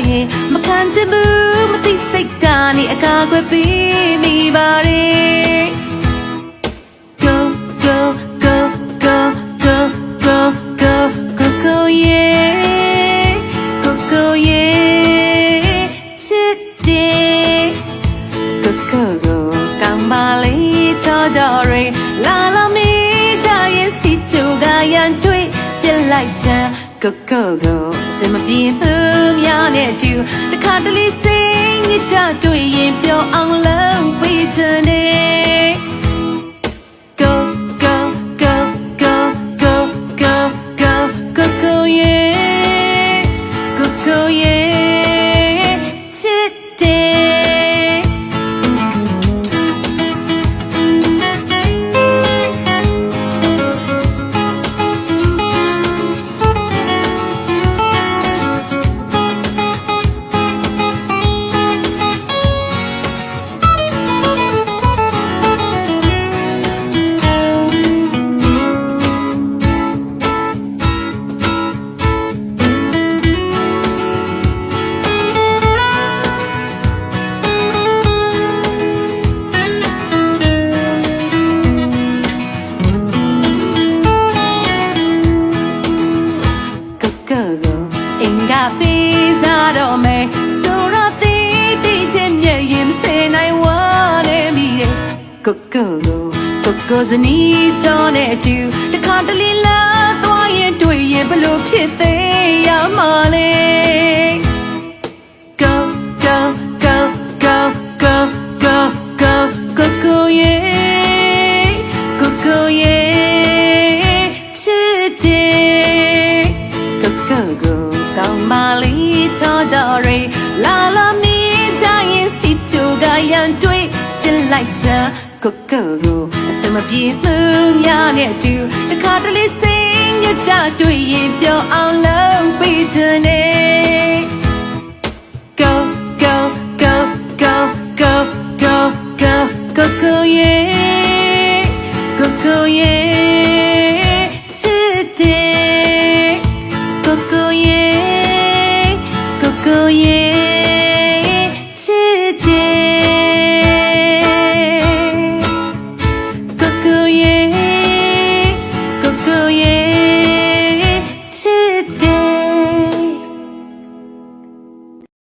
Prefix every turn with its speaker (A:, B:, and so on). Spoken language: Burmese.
A: ရင်မခံချင်ဘူးမသိစိတ်ကနေအကာအကွယ်ပေးမိပါတယ် Go go go go go go go go go yeah go go yeah ချစ်တယ် go go go ကောင်းပါလေချောချောရေလာလာမေးကြရင်စီတူကရန်တွေ့ပြလိုက်ချင် Go go go စမပြေဘူးများနဲ့တူတခါတလေစိတ်ညစ်တာတွေ့ရင်ပြောအောင်လုပ်ပေးချင်တယ် Go go go go go go go go go yeah go go yeah ချစ်တယ် အင်္ဂါပေးစားတော့မယ်ဆိုတော့တီးတီးချင်းမြည့်ရင်မစင်နိုင်ဝါနေမိရဲ့ Go go go go go ဇနီးကြောနဲ့တူတခါတလေလာသွားရင်တွေ့ရင်ဘလို့ဖြစ်သေးရမှာလဲ Go go go go go go go go go yeah go go yeah ချစ်တယ် Go go go ကောင်းပါလေချောချောရေလာလာမီးကြရင်စီတူကရန်တွေ့ပြလိုက်ချင် Go go go အစမပြေဘူးများနဲ့တူတခါတလေစိတ်ညစ်တာတွေ့ရင်ပြောအောင်လုပ်ပေးချင်တယ်